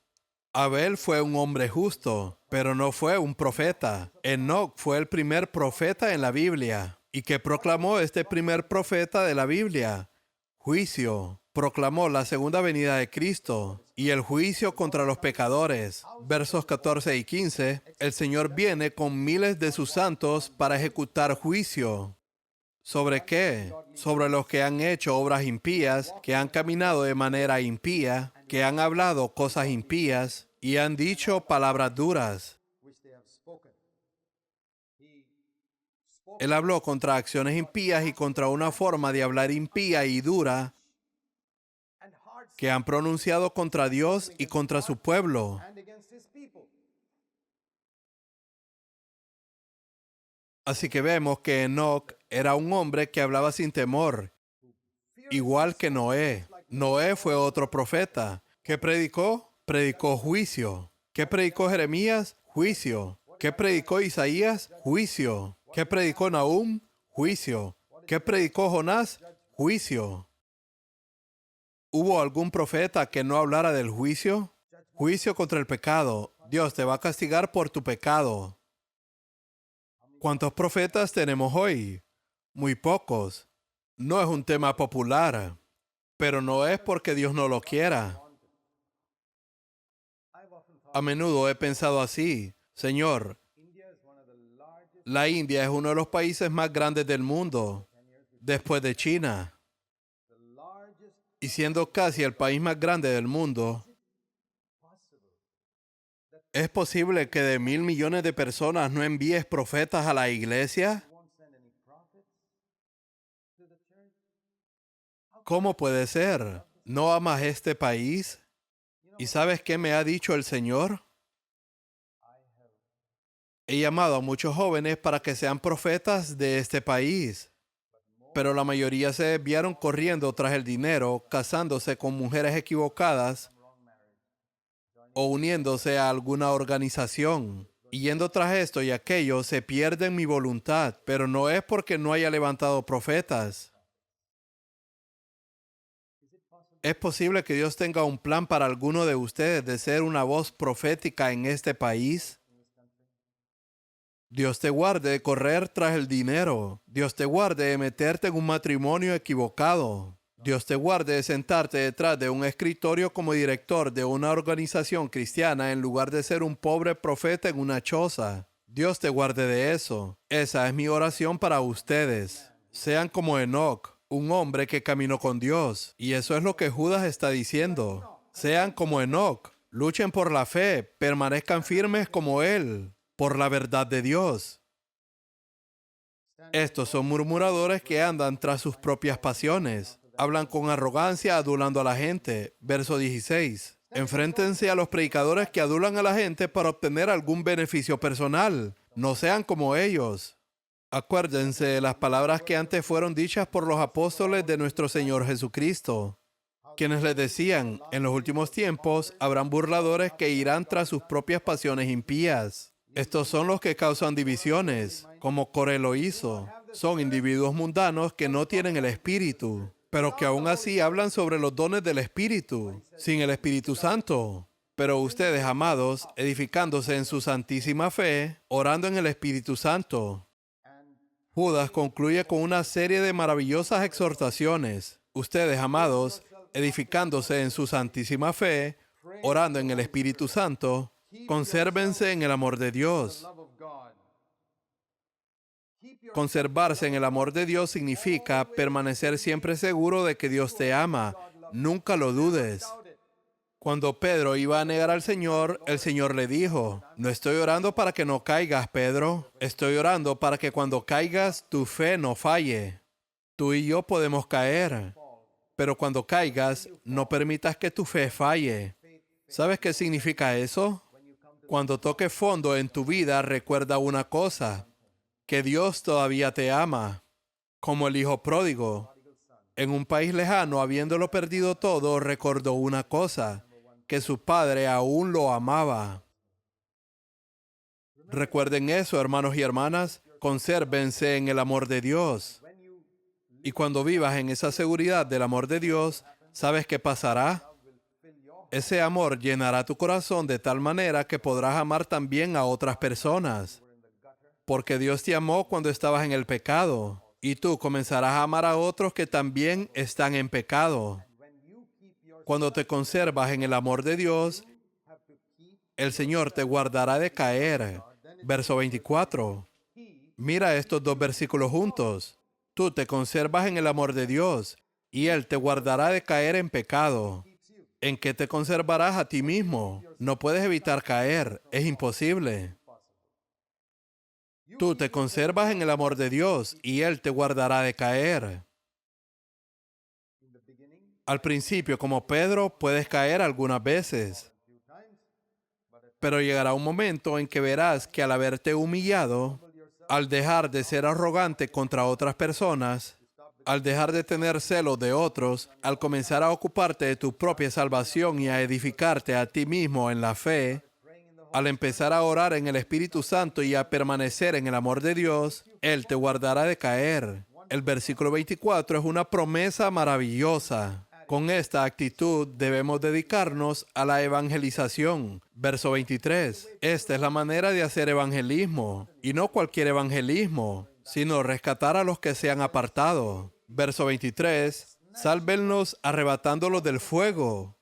Abel fue un hombre justo, pero no fue un profeta. Enoc fue el primer profeta en la Biblia. ¿Y qué proclamó este primer profeta de la Biblia? Juicio. Proclamó la segunda venida de Cristo y el juicio contra los pecadores. Versos 14 y 15. El Señor viene con miles de sus santos para ejecutar juicio. ¿Sobre qué? Sobre los que han hecho obras impías, que han caminado de manera impía, que han hablado cosas impías y han dicho palabras duras. Él habló contra acciones impías y contra una forma de hablar impía y dura que han pronunciado contra Dios y contra su pueblo. Así que vemos que Enoc era un hombre que hablaba sin temor, igual que Noé. Noé fue otro profeta. ¿Qué predicó? Predicó juicio. ¿Qué predicó Jeremías? Juicio. ¿Qué predicó Isaías? Juicio. ¿Qué predicó Nahum? Juicio. ¿Qué predicó Jonás? Juicio. ¿Hubo algún profeta que no hablara del juicio? Juicio contra el pecado. Dios te va a castigar por tu pecado. ¿Cuántos profetas tenemos hoy? Muy pocos. No es un tema popular, pero no es porque Dios no lo quiera. A menudo he pensado así: Señor, la India es uno de los países más grandes del mundo, después de China. Y siendo casi el país más grande del mundo, ¿es posible que de 1.000 millones de personas no envíes profetas a la iglesia? ¿Cómo puede ser? ¿No amas este país? ¿Y sabes qué me ha dicho el Señor? He llamado a muchos jóvenes para que sean profetas de este país, pero la mayoría se desviaron corriendo tras el dinero, casándose con mujeres equivocadas o uniéndose a alguna organización. Y yendo tras esto y aquello, se pierden mi voluntad, pero no es porque no haya levantado profetas. ¿Es posible que Dios tenga un plan para alguno de ustedes de ser una voz profética en este país? Dios te guarde de correr tras el dinero. Dios te guarde de meterte en un matrimonio equivocado. Dios te guarde de sentarte detrás de un escritorio como director de una organización cristiana en lugar de ser un pobre profeta en una choza. Dios te guarde de eso. Esa es mi oración para ustedes. Sean como Enoc, un hombre que caminó con Dios. Y eso es lo que Judas está diciendo. Sean como Enoc. Luchen por la fe. Permanezcan firmes como él, por la verdad de Dios. Estos son murmuradores que andan tras sus propias pasiones. Hablan con arrogancia, adulando a la gente. Verso 16. Enfréntense a los predicadores que adulan a la gente para obtener algún beneficio personal. No sean como ellos. Acuérdense de las palabras que antes fueron dichas por los apóstoles de nuestro Señor Jesucristo, quienes les decían: en los últimos tiempos habrán burladores que irán tras sus propias pasiones impías. Estos son los que causan divisiones, como Coré lo hizo. Son individuos mundanos que no tienen el Espíritu, pero que aún así hablan sobre los dones del Espíritu, sin el Espíritu Santo. Pero ustedes, amados, edificándose en su santísima fe, orando en el Espíritu Santo. Judas concluye con una serie de maravillosas exhortaciones. Ustedes, amados, edificándose en su santísima fe, orando en el Espíritu Santo, consérvense en el amor de Dios. Conservarse en el amor de Dios significa permanecer siempre seguro de que Dios te ama. Nunca lo dudes. Cuando Pedro iba a negar al Señor, el Señor le dijo: no estoy orando para que no caigas, Pedro. Estoy orando para que cuando caigas, tu fe no falle. Tú y yo podemos caer, pero cuando caigas, no permitas que tu fe falle. ¿Sabes qué significa eso? Cuando toque fondo en tu vida, recuerda una cosa: que Dios todavía te ama. Como el hijo pródigo, en un país lejano, habiéndolo perdido todo, recordó una cosa: que su padre aún lo amaba. Recuerden eso, hermanos y hermanas. Consérvense en el amor de Dios. Y cuando vivas en esa seguridad del amor de Dios, ¿sabes qué pasará? Ese amor llenará tu corazón de tal manera que podrás amar también a otras personas. Porque Dios te amó cuando estabas en el pecado, y tú comenzarás a amar a otros que también están en pecado. Cuando te conservas en el amor de Dios, el Señor te guardará de caer. Verso 24. Mira estos dos versículos juntos. Tú te conservas en el amor de Dios, y Él te guardará de caer en pecado. ¿En qué te conservarás a ti mismo? No puedes evitar caer. Es imposible. Tú te conservas en el amor de Dios, y Él te guardará de caer. Al principio, como Pedro, puedes caer algunas veces, pero llegará un momento en que verás que al haberte humillado, al dejar de ser arrogante contra otras personas, Al dejar de tener celos de otros, al comenzar a ocuparte de tu propia salvación y a edificarte a ti mismo en la fe, al empezar a orar en el Espíritu Santo y a permanecer en el amor de Dios, Él te guardará de caer. El versículo 24 es una promesa maravillosa. Con esta actitud debemos dedicarnos a la evangelización. Verso 23. Esta es la manera de hacer evangelismo, y no cualquier evangelismo, sino rescatar a los que se han apartado. Verso 23. Sálvenlos arrebatándolos del fuego,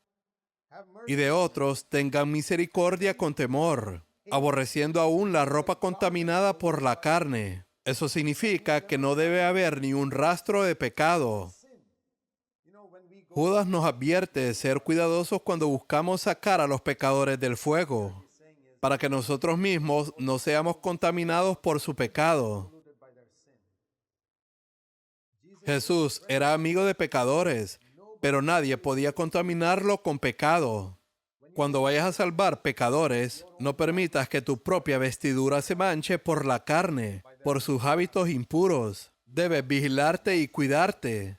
y de otros tengan misericordia con temor, aborreciendo aún la ropa contaminada por la carne. Eso significa que no debe haber ni un rastro de pecado. Judas nos advierte de ser cuidadosos cuando buscamos sacar a los pecadores del fuego, para que nosotros mismos no seamos contaminados por su pecado. Jesús era amigo de pecadores, pero nadie podía contaminarlo con pecado. Cuando vayas a salvar pecadores, no permitas que tu propia vestidura se manche por la carne, por sus hábitos impuros. Debes vigilarte y cuidarte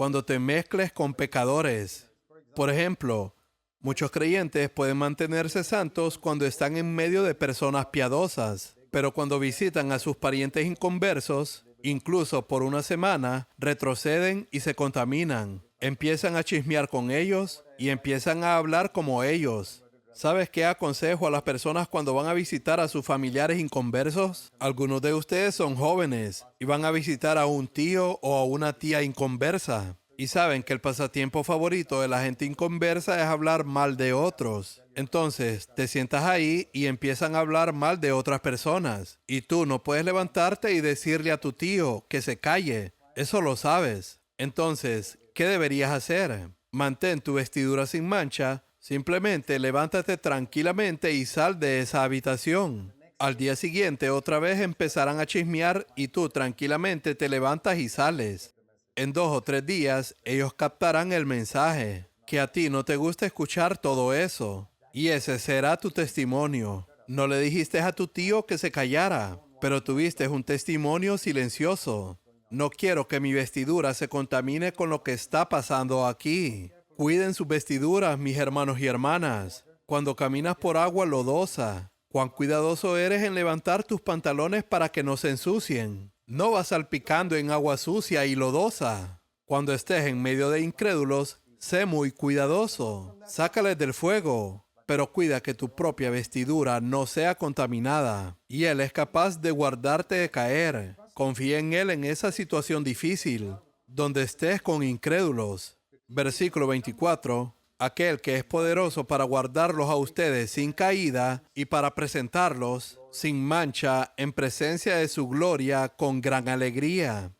cuando te mezcles con pecadores. Por ejemplo, muchos creyentes pueden mantenerse santos cuando están en medio de personas piadosas, pero cuando visitan a sus parientes inconversos, incluso por una semana, retroceden y se contaminan. Empiezan a chismear con ellos y empiezan a hablar como ellos. ¿Sabes qué aconsejo a las personas cuando van a visitar a sus familiares inconversos? Algunos de ustedes son jóvenes y van a visitar a un tío o a una tía inconversa. Y saben que el pasatiempo favorito de la gente inconversa es hablar mal de otros. Entonces, te sientas ahí y empiezan a hablar mal de otras personas. Y tú no puedes levantarte y decirle a tu tío que se calle. Eso lo sabes. Entonces, ¿qué deberías hacer? Mantén tu vestidura sin mancha. Simplemente levántate tranquilamente y sal de esa habitación. Al día siguiente otra vez empezarán a chismear y tú tranquilamente te levantas y sales. En 2 o 3 días ellos captarán el mensaje, que a ti no te gusta escuchar todo eso. Y ese será tu testimonio. No le dijiste a tu tío que se callara, pero tuviste un testimonio silencioso. No quiero que mi vestidura se contamine con lo que está pasando aquí. Cuiden sus vestiduras, mis hermanos y hermanas. Cuando caminas por agua lodosa, cuán cuidadoso eres en levantar tus pantalones para que no se ensucien. No vas salpicando en agua sucia y lodosa. Cuando estés en medio de incrédulos, sé muy cuidadoso. Sácales del fuego, pero cuida que tu propia vestidura no sea contaminada. Y Él es capaz de guardarte de caer. Confía en Él en esa situación difícil, donde estés con incrédulos. Versículo 24. Aquel que es poderoso para guardarlos a ustedes sin caída y para presentarlos sin mancha en presencia de su gloria con gran alegría.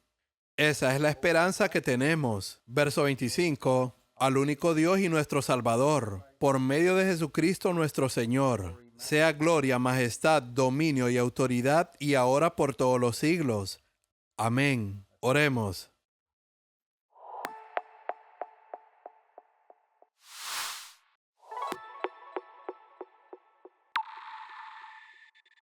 Esa es la esperanza que tenemos. Verso 25. Al único Dios y nuestro Salvador, por medio de Jesucristo nuestro Señor, sea gloria, majestad, dominio y autoridad y ahora por todos los siglos. Amén. Oremos.